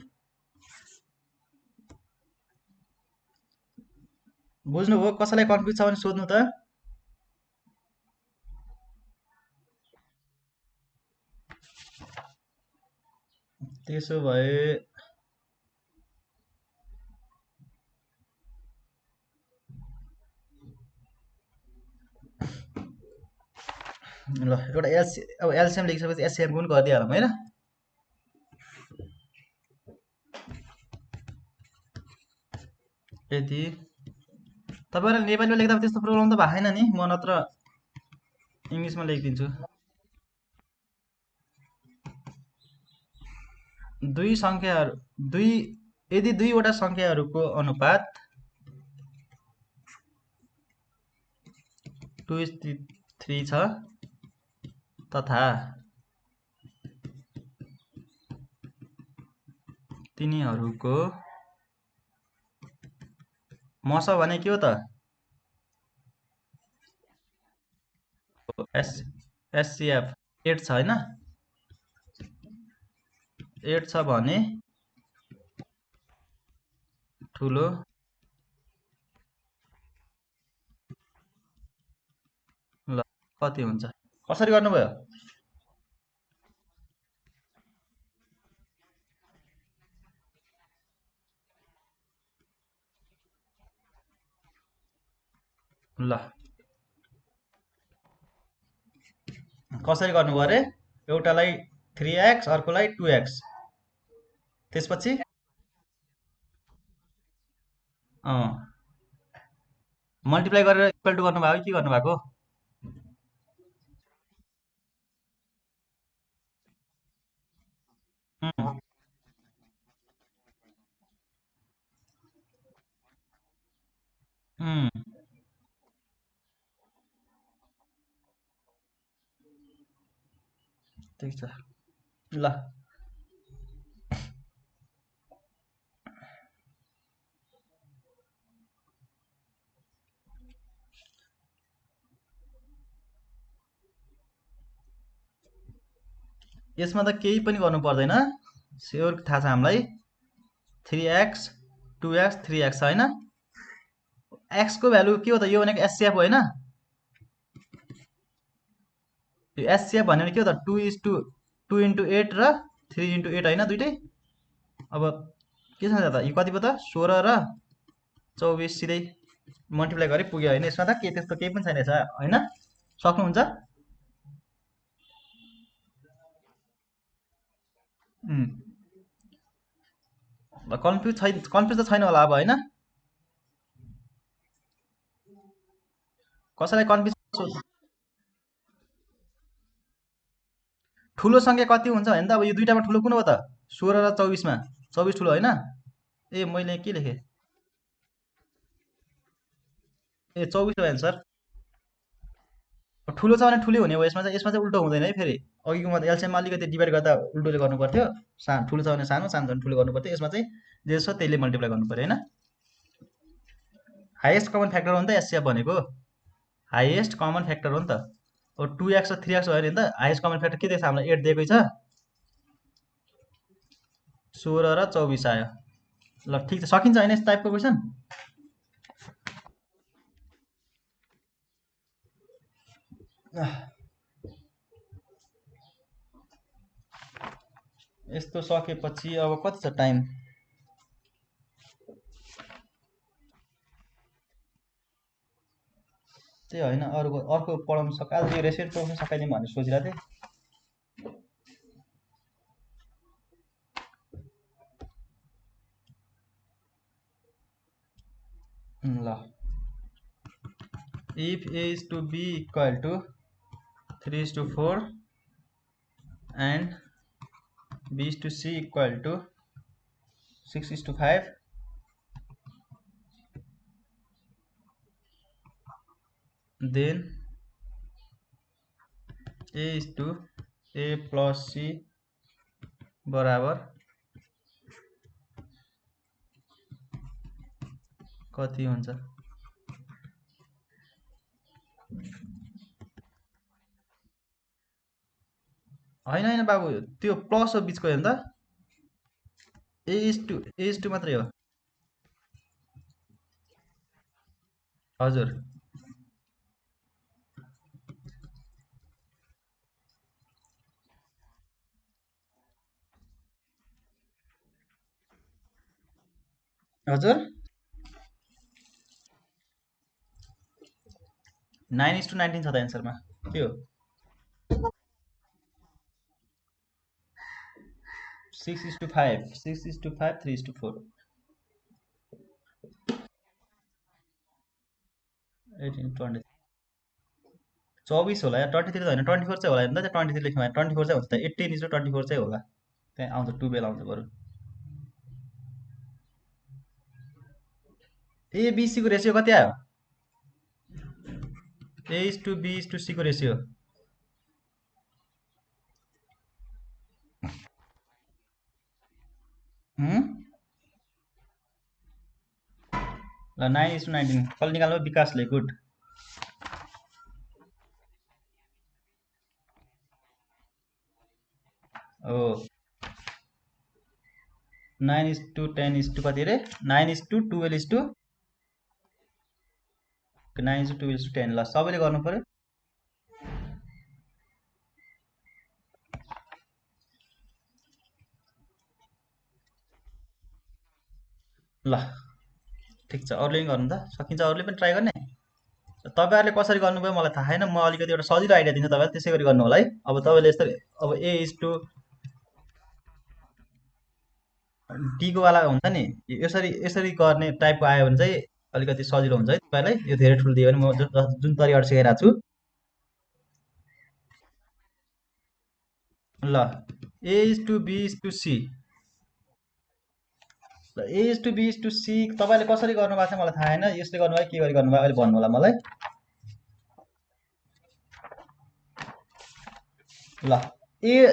बुझ्नुभयो कसैलाई कन्फ्युज छ भने सोध्नु त त्यसो भए ल एउटा एलसीएम लेखिसकेपछि एससीएम पनि गरिदिइहालौँ हैन यदि तपाईहरुले नेपालीमा लेख्दा त्यस्तो प्रब्लम त भएन नि म नत्र इंग्लिशमा लेखिदिन्छु यदि दुईवटा संख्याहरूको अनुपात 2:3 छ तथा तिनीहरूको मस भने के हो त एससीएफ 8 छ हैन 8 छ भने ठुलो ल कति हुन्छ कसरी गर्नुभयो ल कसरी गर्नुभयो अरे एउटालाई 3x अर्कोलाई 2x त्यसपछि अँ मल्टिप्लाई गरेर इक्वल टु गर्नुभएको के गर्नुभएको उम्, उम्, ठिक छ ल यसमा त केही पनि गर्नु पर्दैन स्योर थाहा छ हामीलाई 3x 2x 3x होइन x को भ्यालु के हो त यो भनेको एचसिएफ होइन यो एचसिएफ भन्यो भने के हो त 2 इज टु 2 इन्टु 8 र 3 इन्टु 8 होइन दुइटै अब के छ त यो कति पो त 16 र 24 सिधै मल्टिप्लाई गरे पुग्यो होइन यसमा त के त्यस्तो केही पनि छैन रहेछ होइन सक्नुहुन्छ उम्, कन्फ्युज त छैन होला अब होइन कसैलाई कन्फ्युज ठुलो सङ्ख्या कति हुन्छ भने त अब यो दुइटामा ठुलो कुन हो त 16 र 24मा 24 ठुलो होइन ए मैले के लेखेँ ए 24 हो एन्सर ठुलो छ भने ठुलै हुने हो यसमा चाहिँ उल्टो हुँदैन है फेरि अघिकोमा त एलसिएममा अलिकति डिभाइड गर्दा उल्टोले गर्नु पर्थ्यो ठुलो छ भने सानो सानो छ भने ठुलो गर्नु पर्थ्यो यसमा चाहिँ जे छ त्यहीले मल्टिप्लाई गर्नु पऱ्यो होइन हाइएस्ट कमन फ्याक्टर हो नि त एससिएफ भनेको हाइएस्ट कमन फ्याक्टर हो नि त अब 2x र 3x भयो भने त हाइएस्ट कमन फ्याक्टर के दिएको छ हामीलाई 8 दिएकै छ 16 र 24 आयो ल ठिक छ सकिन्छ होइन यस टाइपको क्वेसन यस्तो सकेपछि अब कति छ टाइम त्यही होइन अर्को पढाउनु आज यो रेसिपी पढाउनु सकाइदिउँ भनेर सोचिरहेको थिएँ ल if a is to b equal to 3 is to 4 and b is to c equal to 6 is to 5 then a is to a plus c बराबर कति हुन्छ होइन होइन बाबु त्यो प्लस हो बिचको हेर्नु त ए इज टू मात्रै हो हजुर हजुर 9:19 छ त एन्सरमा के हो 6 is to 5 6 is to 5 3 is to 4 18 20 24 होला या 23 त होइन 24 चाहिँ होला नि त 23 लेख्नु 24 चाहिँ हुन्छ त 18 is to 24 चाहिँ होला त्यहाँ आउँछ 12 आउँछ बरु एबिसीको रेसियो कति आयो A is to B is to सीको रेसियो ल 9:19 कसले निकाल्नु विकासले गुड हो 9:10 कति अरे 9:12 9:12 ल सबैले गर्नु पर्यो ल ठिक छ अरूले पनि गर्नु त सकिन्छ अरूले पनि ट्राई गर्ने तपाईँहरूले कसरी गर्नुभयो मलाई थाहा छैन, म अलिकति एउटा सजिलो आइडिया दिन्छु तपाईँलाई, त्यसै गरी गर्नु होला है। अब तपाईँले यसरी अब ए इज टु डीको वाला हुन्छ नि, यसरी यसरी गर्ने टाइपको आयो भने चाहिँ अलिकति सजिलो हुन्छ है तपाईँलाई। यो धेरै ठुलो दियो भने म जुन तरिकाबाट सिकाइरहेको छु। ल A is to B is to C, A is to B is to C तपाईँले कसरी गर्नुभएको छ मलाई थाहा छैन, यसले गर्नुभयो के गरी गर्नुभयो अहिले भन्नु होला मलाई। ल ए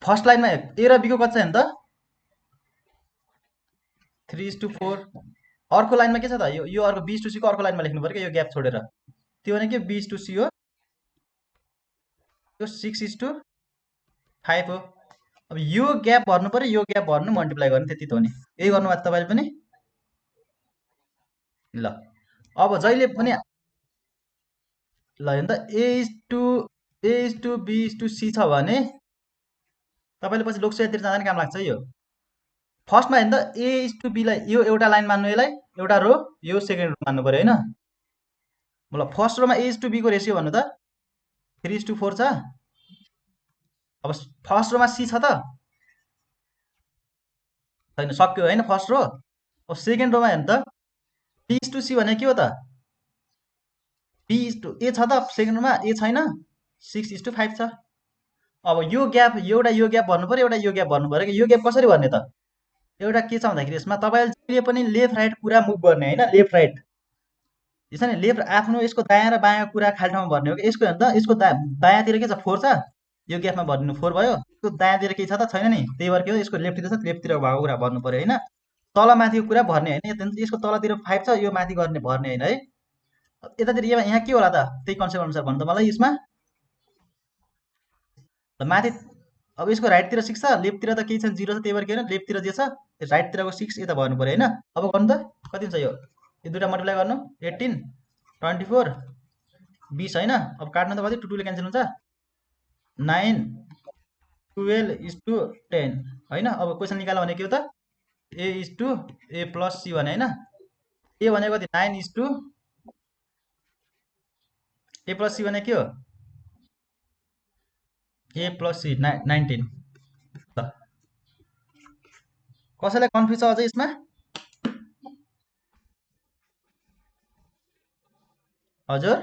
फर्स्ट लाइनमा ए र बीको कति छ नि त 3:4। अर्को लाइनमा के छ त, यो अर्को बी टु सी को अर्को लाइनमा लेख्नु पर्यो कि यो ग्याप छोडेर, त्यो भने के बी टु सी हो, यो 6:5 हो। अब यो ग्याप भर्नु पर्यो, यो ग्याप भर्नु, मल्टिप्लाई गर्नु, त्यति त हो नि। यही गर्नुभएको तपाईँले पनि। ल अब जहिले पनि ल हेर्नु त A is to B is to C छ भने तपाईँले पछि लोकसेवातिर जाँदा नि काम लाग्छ यो। फर्स्टमा हेर्नु त ए इज टु बीलाई यो एउटा लाइन मान्नु, यसलाई एउटा रो, यो सेकेन्ड रो मान्नु पर्यो होइन। ल फर्स्ट रोमा ए इज टु बीको रेसियो भन्नु त 3:4 छ। अब फर्स्ट रोमा सी छ त छैन, सक्यो होइन फर्स्ट रो। अब सेकेन्ड रोमा हेर्नु त बी इज टु सी भने के हो त, बी इज टु ए छ त सेकेन्ड रोमा, ए छैन, 6:5 छ। अब यो ग्याप एउटा यो ग्याप भर्नु पर्यो, एउटा यो ग्याप भर्नु पर्यो कि यो ग्याप कसरी भर्ने त, एउटा के छ भन्दाखेरि यसमा तपाईँले जहिले पनि लेफ्ट राइट कुरा मुभ गर्ने होइन, लेफ्ट राइट यो छ नि, लेफ्ट आफ्नो यसको दायाँ र बायाँ कुरा खाली ठाउँमा भर्ने हो कि। यसको हेर्नु त यसको बायाँतिर के छ 4 छ, यो ग्यापमा भरिदिनु 4 भयो। यसको दायाँतिर केही छ त छैन नि, त्यही भएर के हो यसको लेफ्टतिर छ, लेफ्टतिर भएको कुरा भर्नु पर्यो होइन, तल माथिको कुरा भर्ने होइन। यसको तलतिर 5 छ, यो माथि गर्ने भर्ने होइन है। यतातिर यहाँ के होला त, त्यही कन्सेप्ट अनुसार भन्नु त मलाई। यसमा माथि अब यसको राइटतिर 6 छ, लेफ्टतिर त केही छैन 0 छ, त्यही भएर के होइन लेफ्टतिर जे छ राइटतिरको 6 यता भर्नु पर्यो होइन। अब गर्नु त कति हुन्छ, यो दुइटा मल्टिप्लाई गर्नु 18 24 20 होइन। अब काट्नु त कति, 2 2 ले क्यान्सल हुन्छ, 9 12:10 होइन। अब क्वेसन निकाल्यो भने के हो त, A is to A plus C भने होइन, ए भनेको कति 9 is to A plus C भने के हो ए प्लस सी 19। ल कसैलाई कन्फ्युज छ अझै यसमा, हजुर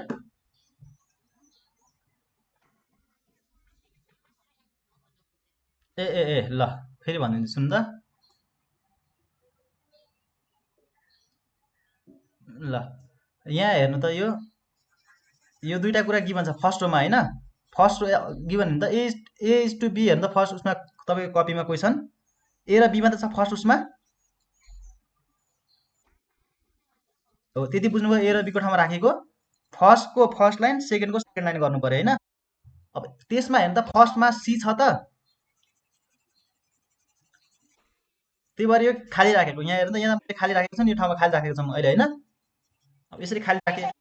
ए ए ए ल फेरि भनिदिन्छु सुन्नु त। ल यहाँ हेर्नु त यो दुईटा कुरा गिभन छ फर्स्ट रोमा होइन। फर्स्ट रो गिभन नि त ए इज टु बी हेर्नु त फर्स्ट उसमा तपाईँको कपीमा क्वेसन ए र बीमा त छ फर्स्ट उसमा हो, त्यति बुझ्नुभयो। ए र बीको ठाउँमा राखेको फर्स्टको फर्स्ट लाइन, सेकेन्डको सेकेन्ड लाइन गर्नु पर्यो होइन। अब त्यसमा हेर्नु त फर्स्टमा सी छ त, त्यही भएर यो खाली राखेको। यहाँ हेर्नु त यहाँ मैले खाली राखेको छ नि, यो ठाउँमा खाली राखेको छ अहिले होइन। अब यसरी खाली राखेँ,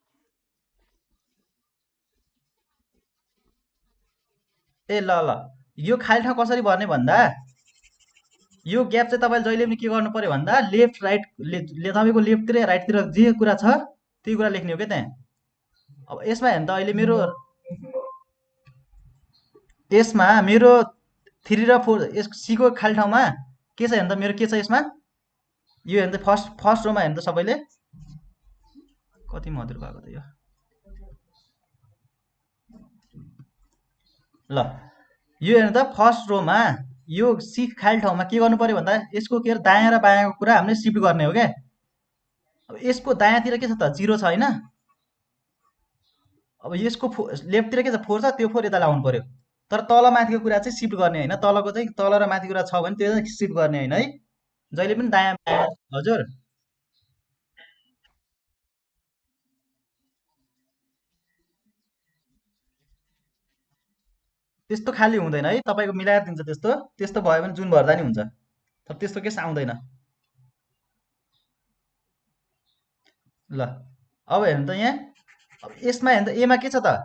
ए ल ल यो खाली ठाउँ कसरी भर्ने भन्दा यो ग्याप चाहिँ तपाईँले जहिले पनि के गर्नु पर्यो भन्दा लेफ्ट राइट तपाईँको लेफ्टतिर राइटतिर जे कुरा छ त्यही कुरा लेख्ने हो क्या त्यहाँ। अब यसमा हेर्नु त अहिले यसमा मेरो 3 र 4 यस सीको खाली ठाउँमा के छ हेर्नु त, मेरो के छ यसमा यो हेर्नु त फर्स्ट रोमा हेर्नु त सबैले कति मधुर भएको त यो। ल यो हेर्नु त फर्स्ट रोमा यो सी खाली ठाउँमा के गर्नु पर्यो भन्दा यसको के अरे दायाँ र बायाँको कुरा हामीले सिफ्ट गर्ने हो क्या। अब यसको दायाँतिर के छ त 0 छ होइन। अब यसको लेफ्टतिर के छ 4 छ, त्यो 4 यता लाउनु पर्यो। तर तल माथिको कुरा चाहिँ सिफ्ट गर्ने होइन, तलको चाहिँ तल र माथि कुरा छ भने त्यो चाहिँ सिफ्ट गर्ने होइन है, जहिले पनि दायाँ बायाँ। हजुर त्यस्तो खाली हुँदैन है, तपाईँको मिलाएर दिन्छ त्यस्तो। त्यस्तो भयो भने जुन भर्दा नि हुन्छ, तर त्यस्तो केस आउँदैन। ल अब हेर्नु त यहाँ, अब यसमा हेर्नु त एमा के छ त,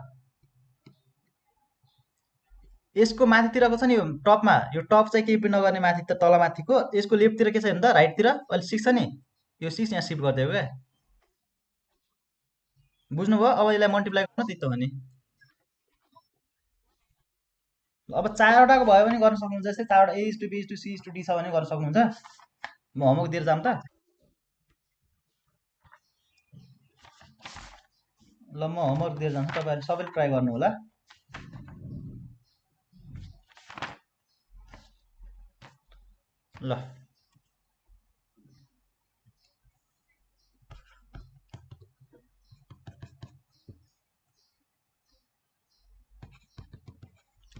यसको माथितिरको छ नि यो टपमा, यो टप चाहिँ केही पनि नगर्ने माथि त तल माथिको। यसको लेफ्टतिर के छ हेर्नु त राइटतिर अहिले 6 छ नि, यो 6 यहाँ सिफ्ट गरिदिएको क्या। बुझ्नुभयो? अब यसलाई मल्टिप्लाई गर्नु त्यस्तो भने अब चारवटाको भयो भने गर्न सक्नुहुन्छ। जस्तै चारवटा A is to B is to C is to D छ भने गर्न सक्नुहुन्छ। म होमवर्क दिएर जाम त। ल म होमवर्क दिएर जान्छु, तपाईँहरूले सबैले ट्राई गर्नु होला। ल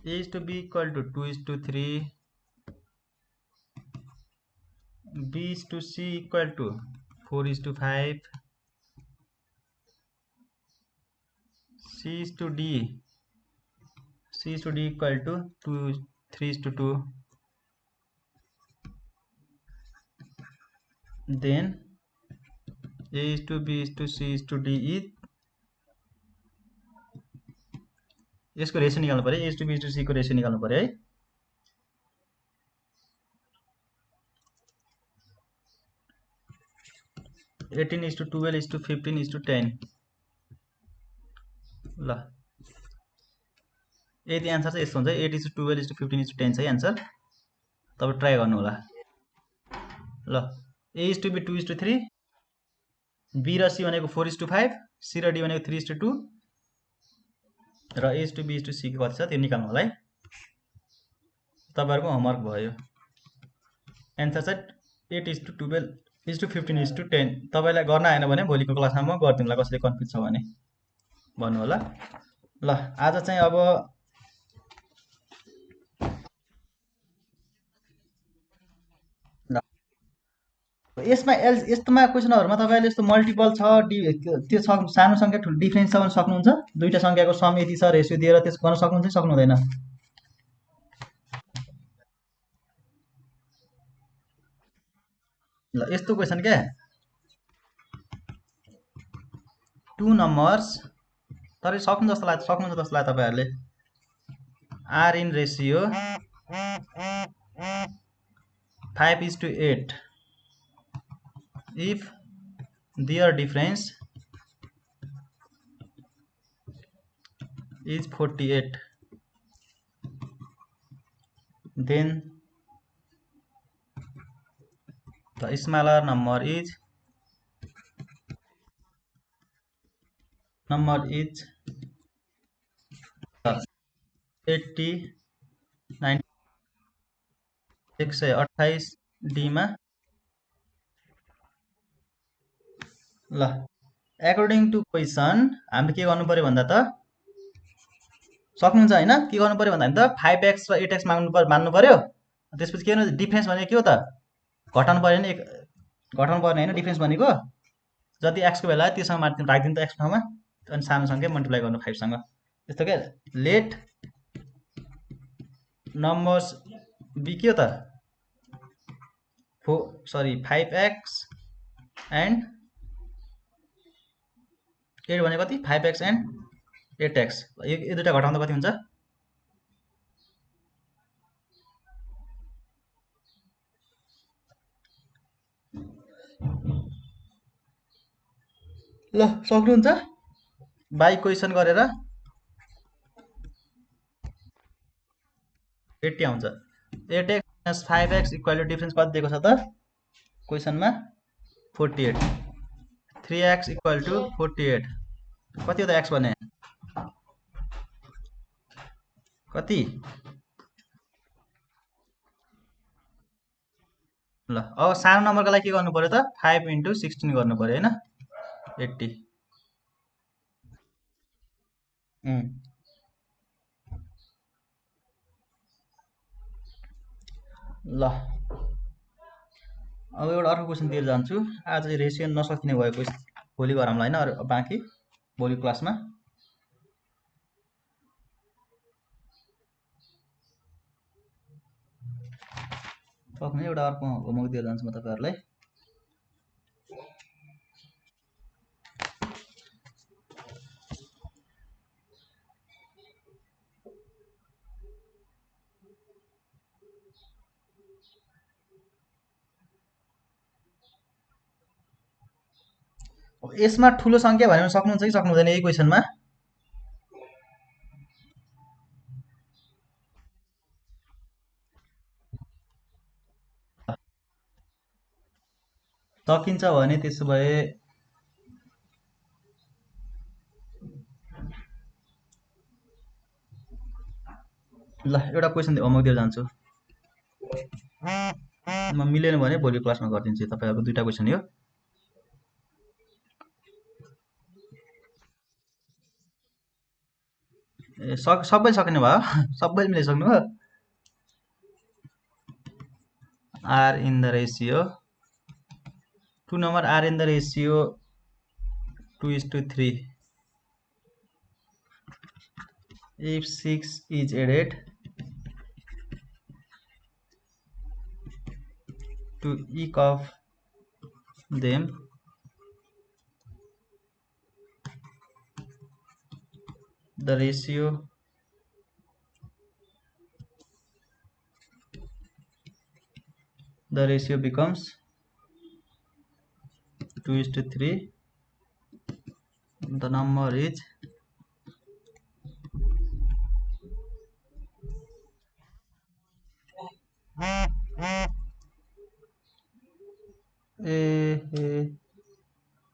a is to b equal to 2 is to 3, b is to c equal to 4 is to 5, c is to d equal to 3 is to 2, then a is to b is to c is to d is, यसको ratio निकाल्नु पर्यो। a is to b is to c को ratio निकाल्नु पर्यो है। Eighteen is to 12 is to 15 is to 10। ल यदि answer चाहिँ यस्तो हुन्छ 8 is to 12 is to 15 is to 10 छ एन्सर। तपाईँ ट्राई गर्नु होला। ल a is to B 2 is to 3, b र c भनेको 4 इज टु 5, c र d भनेको 3 इज टु 2 र a is to b is to c कति छ त्यो निकाल्नु होला है। तपाईँहरूको होमवर्क भयो। एन्सर चाहिँ 8 is to 12 is to 15 is to 10। तपाईँलाई गर्न आएन भने भोलिको क्लासमा म गरिदिउँला, कसैले कन्फ्युज छ भने भन्नु होला। ल आज चाहिँ अब यसमा यस्तोमा क्वेसनहरुमा तपाईले यस्तो मल्टिपल छ त्यो छ सानो संख्या ठुलो डिफरेन्स छ भने सक्नुहुन्छ। दुईटा संख्याको सम यति छ रेशियो दिएर त्यसको गर्न सक्नुहुन्छ सक्नु हुँदैन? ल यस्तो क्वेसन के टु नम्बर्स तर सक्नु जस्तो लाग्छ तपाईहरुले are in ratio 5:8 if their difference is 48 then the smaller number is 80 90 128 D मा। ल according to question हामीले के गर्नु पर्यो भन्दा त सक्नुहुन्छ हैन? के गर्नु पर्यो भन्दा त 5x र 8x मान्नु पर्यो। त्यसपछि के गर्नु डिफरेन्स भनेको के हो त घटाउनु पर्यो नि, घटाउनु पर्ने हैन डिफरेन्स भनेको। जति x को बेला त्योसँग माथि राखिदिनु त x ठाउँमा अनि सानो संख्या मल्टिप्लाई गर्नु 5 सँग। त्यस्तो के लेट नम्बर्स बी के हो त 5x एन्ड 8 भने कति 5x एन्ड 8x यो दुटा घटाउँदा कति हुन्छ? ल सक्नुहुन्छ बाइ क्वेसन गरेर 80 आउँछ। 8x - 5x equal to difference कति दिएको छ त क्वेसनमा 48। 3x इक्वल टु 48 कति हो त x भने कति? ल अब सानो नम्बरको लागि के गर्नु पर्यो त 5 * 16 गर्नु पर्यो हैन 80। ल अब एउटा अर्को क्वेसन दिएर जान्छु। आज रेशियो नसकिने भएको भोलि गरौँला हैन अरु बाँकी भोलि क्लासमा। सक्ने एउटा अर्को होमवर्क दिएर जान्छु म तपाईहरुलाई। यसमा ठुलो सङ्ख्या भनेर सक्नुहुन्छ कि सक्नुहुँदैन यही क्वेसनमा? सकिन्छ भने त्यसो भए ल एउटा क्वेसन होमवर्क दिएर जान्छु। म मिलेन भने भोलि क्लासमा गरिदिन्छु। तपाईँहरूको दुईटा क्वेसन यो। ए सबै सक्ने भयो सबैले मिलाइसक्नु भयो। Are in the ratio 2 number are in the ratio 2:3. If 6 is added to each of them, the ratio becomes 2:3. The number is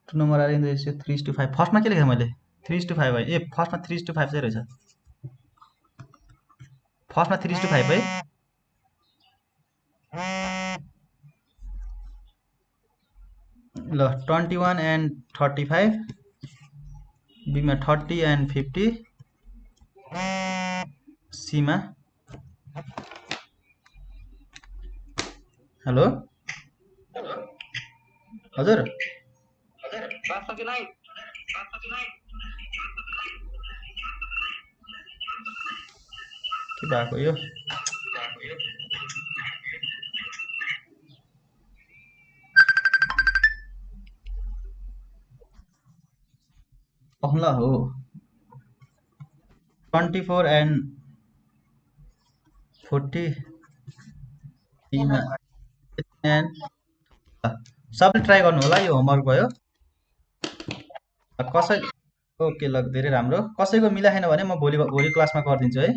to number are in the ratio 3:5. फर्स्टमा के लेखेँ मैले 3:5 है। ए फर्स्टमा 3:5 चाहिँ रहेछ। फर्स्टमा 3:5 है। ल 21 and 35, बीमा 30 and 50, सीमा हेलो हजुर के भएको यो? ल हो 24 and 40 and सबले ट्राई गर्नु होला। यो होमवर्क भयो। कसै ओके ल धेरै राम्रो। कसैको मिलाएन भने म भोलि क्लासमा गरिदिन्छु है।